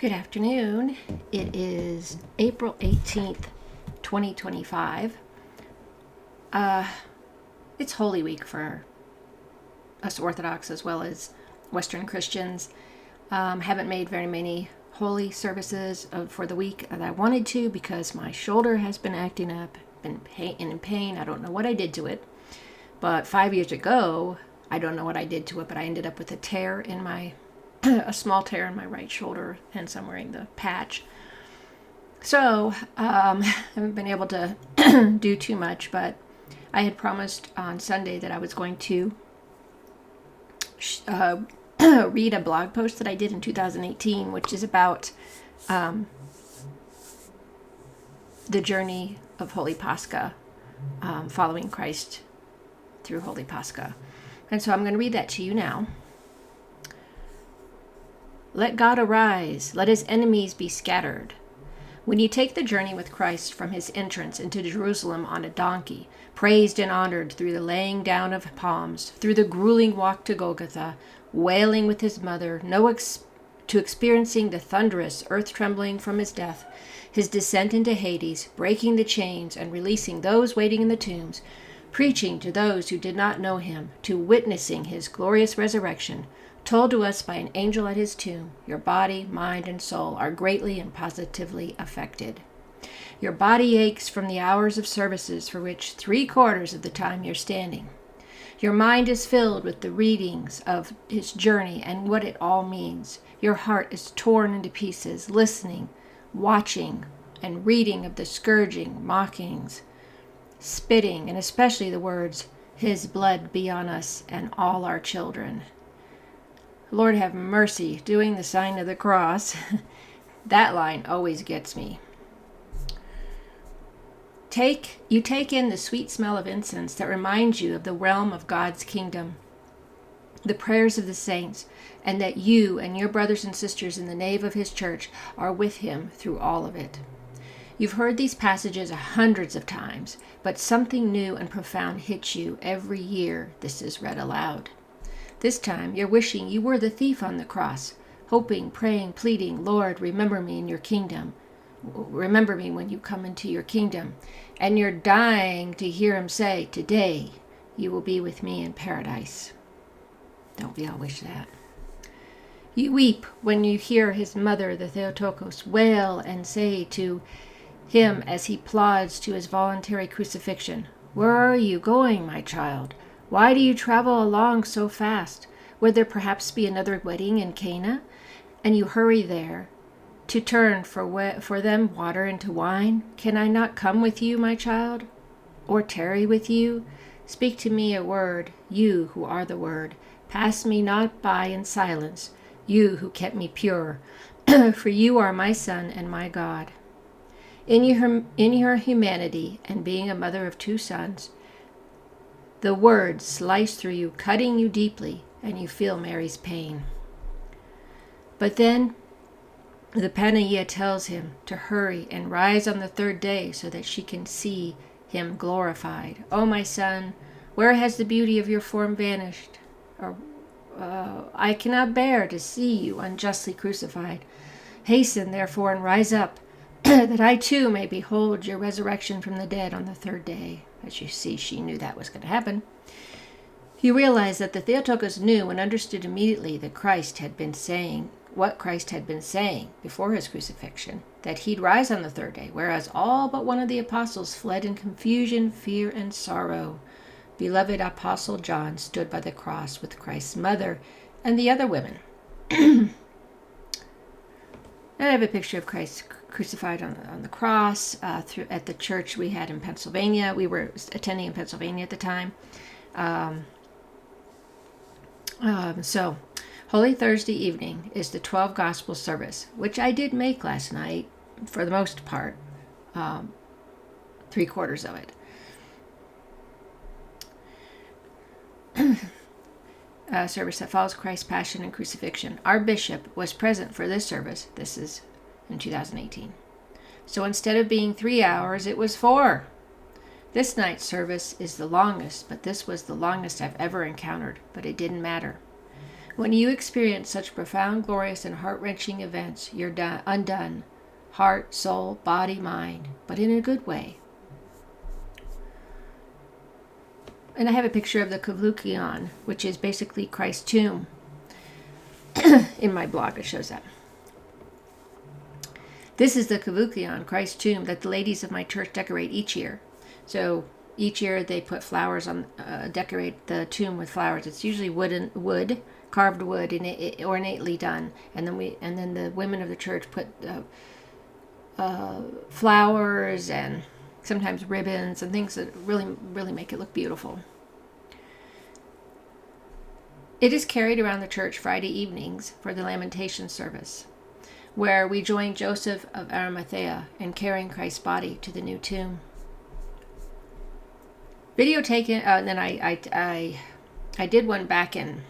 Good afternoon. It is April 18th, 2025. It's Holy Week for us Orthodox as well as Western Christians. Haven't made very many holy services for the week that I wanted to because my shoulder has been acting up, been in pain. I don't know what I did to it. But 5 years ago, I don't know what I did to it, but I ended up with a small tear in my right shoulder, hence I'm wearing the patch. So, haven't been able to do too much, but I had promised on Sunday that I was going to read a blog post that I did in 2018, which is about the journey of Holy Pascha, following Christ through Holy Pascha. And so I'm going to read that to you now. Let God arise, let his enemies be scattered. When you take the journey with Christ from his entrance into Jerusalem on a donkey, praised and honored through the laying down of palms, through the grueling walk to Golgotha, wailing with his mother, to experiencing the thunderous earth trembling from his death, his descent into Hades, breaking the chains and releasing those waiting in the tombs, preaching to those who did not know him, to witnessing his glorious resurrection, told to us by an angel at his tomb, your body, mind, and soul are greatly and positively affected. Your body aches from the hours of services for which 3/4 of the time you're standing. Your mind is filled with the readings of his journey and what it all means. Your heart is torn into pieces, listening, watching, and reading of the scourging, mockings, spitting, and especially the words, his blood be on us and all our children. Lord have mercy, doing the sign of the cross. That line always gets me. You take in the sweet smell of incense that reminds you of the realm of God's kingdom, the prayers of the saints, and that you and your brothers and sisters in the nave of his church are with him through all of it. You've heard these passages hundreds of times, but something new and profound hits you every year this is read aloud. This time, you're wishing you were the thief on the cross, hoping, praying, pleading, Lord, remember me in your kingdom. Remember me when you come into your kingdom. And you're dying to hear him say, today you will be with me in paradise. Don't we all wish that? You weep when you hear his mother, the Theotokos, wail and say to him as he plods to his voluntary crucifixion, where are you going, my child? Why do you travel along so fast? Would there perhaps be another wedding in Cana? And you hurry there to turn for them water into wine? Can I not come with you, my child? Or tarry with you? Speak to me a word, you who are the word. Pass me not by in silence, you who kept me pure. For you are my son and my God. In your humanity and being a mother of 2 sons, the words slice through you, cutting you deeply, and you feel Mary's pain. But then the Panagia tells him to hurry and rise on the 3rd day so that she can see him glorified. Oh, my son, where has the beauty of your form vanished? I cannot bear to see you unjustly crucified. Hasten, therefore, and rise up, that I too may behold your resurrection from the dead on the 3rd day. As you see, she knew that was going to happen. You realize that the Theotokos knew and understood immediately that Christ had been saying what Christ had been saying before his crucifixion, that he'd rise on the 3rd day, whereas all but one of the apostles fled in confusion, fear, and sorrow. Beloved Apostle John stood by the cross with Christ's mother and the other women. I have a picture of Christ crucified on the cross at the church we had in Pennsylvania. We were attending in Pennsylvania at the time. So, Holy Thursday evening is the 12 Gospel service, which I did make last night, for the most part, 3/4 of it. Service that follows Christ's passion and crucifixion. Our bishop was present for this service. This is in 2018. So instead of being 3 hours, it was 4. This night's service is the longest, but this was the longest I've ever encountered, but it didn't matter. When you experience such profound, glorious, and heart-wrenching events, you're undone. Heart, soul, body, mind, but in a good way. And I have a picture of the Crucifixion, which is basically Christ's tomb. In my blog, it shows that. This is the Crucifixion, Christ's tomb, that the ladies of my church decorate each year. So each year they put flowers on, decorate the tomb with flowers. It's usually wood, carved wood, and ornately done. And then the women of the church put flowers and sometimes ribbons and things that really make it look beautiful. It is carried around the church Friday evenings for the lamentation service, where we join Joseph of Arimathea in carrying Christ's body to the new tomb. Video taken, and then I did one back in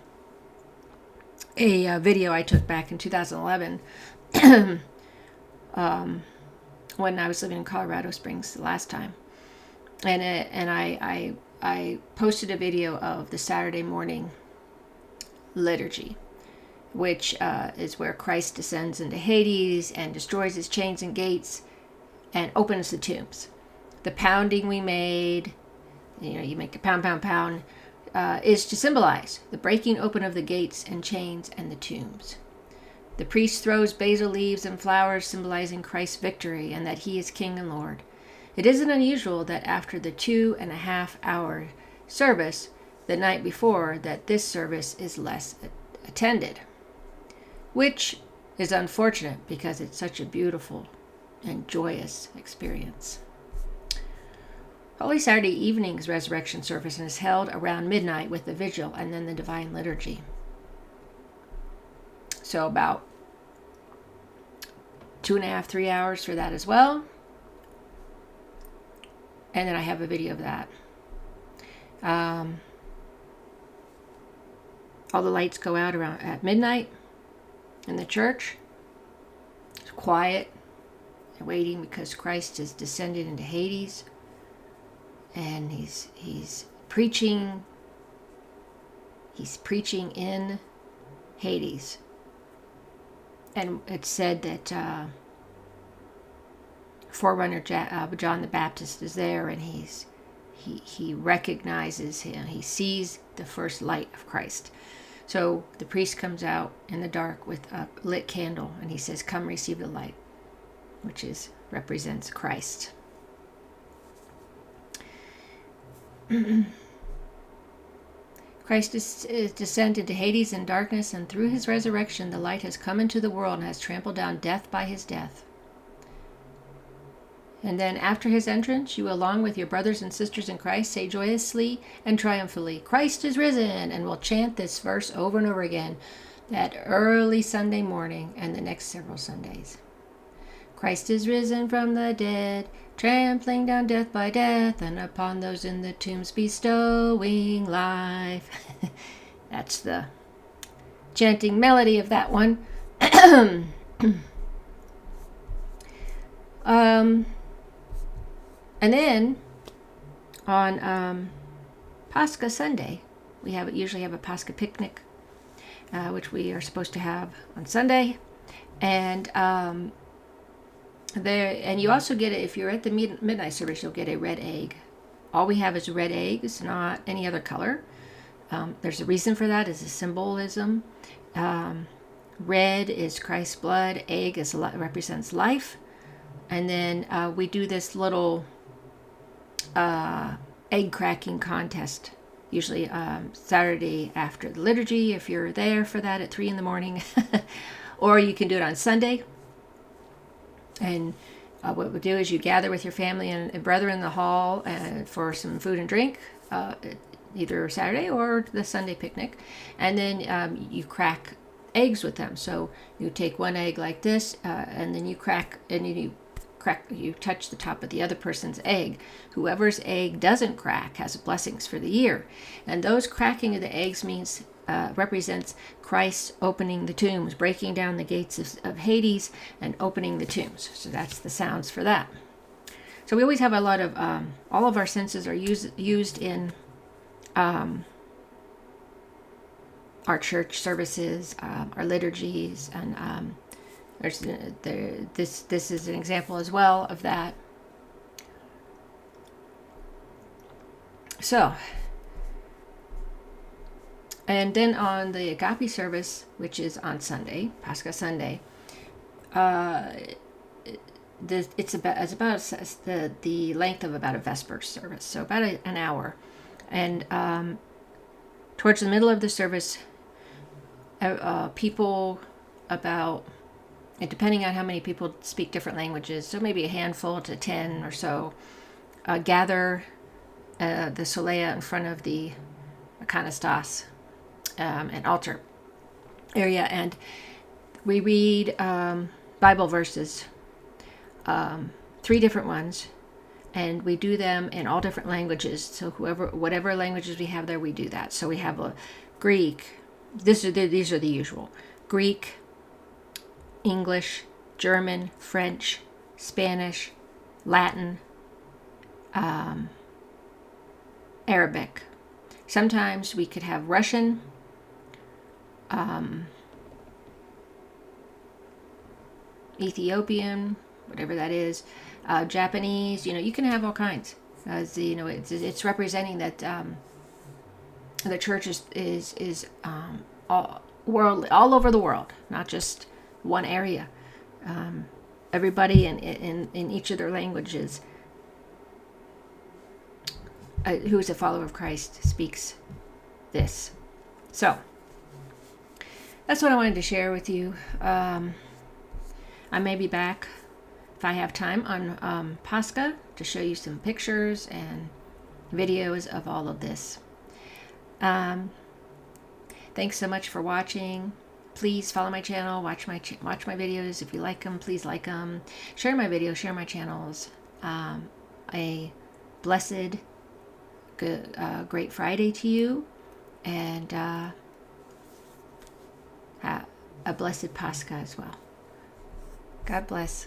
a video I took back in 2011 when I was living in Colorado Springs the last time, and I posted a video of the Saturday morning liturgy, which is where Christ descends into Hades and destroys his chains and gates and opens the tombs. The pounding we made, you make a pound, pound, pound, is to symbolize the breaking open of the gates and chains and the tombs. The priest throws basil leaves and flowers symbolizing Christ's victory and that he is King and Lord. It isn't unusual that after the 2.5-hour service the night before, that this service is less attended, which is unfortunate because it's such a beautiful and joyous experience. Holy Saturday evening's resurrection service is held around midnight with the vigil and then the divine liturgy. So about 2.5, 3 hours for that as well. And then I have a video of that. All the lights go out around at midnight in the church. It's quiet and waiting because Christ has descended into Hades, and he's preaching. He's preaching in Hades, and it's said that forerunner John the Baptist is there, and he recognizes him. He sees the first light of Christ. So the priest comes out in the dark with a lit candle, and he says, "Come receive the light," which represents Christ. Christ is descended to Hades in darkness, and through his resurrection the light has come into the world and has trampled down death by his death. And then after his entrance, you, along with your brothers and sisters in Christ, say joyously and triumphantly, "Christ is risen," and we'll chant this verse over and over again that early Sunday morning and the next several Sundays. Christ is risen from the dead, trampling down death by death, and upon those in the tombs bestowing life. That's the chanting melody of that one. And then on Pascha Sunday, we usually have a Pascha picnic, which we are supposed to have on Sunday, and you also get it if you're at the midnight service. You'll get a red egg. All we have is red eggs, not any other color. There's a reason for that. It's a symbolism. Red is Christ's blood. Egg represents life, and then we do this little egg cracking contest, usually Saturday after the liturgy, if you're there for that at 3 a.m, or you can do it on Sunday. And what we'll do is you gather with your family and brethren in the hall for some food and drink, either Saturday or the Sunday picnic, and then you crack eggs with them. So you take one egg like this, and then you crack, and you touch the top of the other person's egg. Whoever's egg doesn't crack has blessings for the year. And those cracking of the eggs represents Christ opening the tombs, breaking down the gates of Hades and opening the tombs. So that's the sounds for that. So we always have a lot of, all of our senses are used in our church services, our liturgies, and this is an example as well of that. So, and then on the Agape service, which is on Sunday, Pascha Sunday, it's about the length of about a Vespers service, so about an hour, and towards the middle of the service, people about, and depending on how many people speak different languages, so maybe a handful to 10 or so, gather the solea in front of the iconostas, an altar area, and we read Bible verses, 3 different ones, and we do them in all different languages. So whatever languages we have there, we do that. So we have a Greek. These are the usual: Greek, English, German, French, Spanish, Latin, Arabic. Sometimes we could have Russian, Ethiopian, whatever that is, Japanese. You can have all kinds. It's representing that the church is all over the world, not just one area. Everybody in each of their languages who is a follower of Christ speaks this. So that's what I wanted to share with you. I may be back if I have time on Pascha to show you some pictures and videos of all of this. Thanks so much for watching. Please follow my channel, watch my videos. If you like them, please like them. Share my videos, share my channels. A blessed, good, great Friday to you, and a blessed Pascha as well. God bless.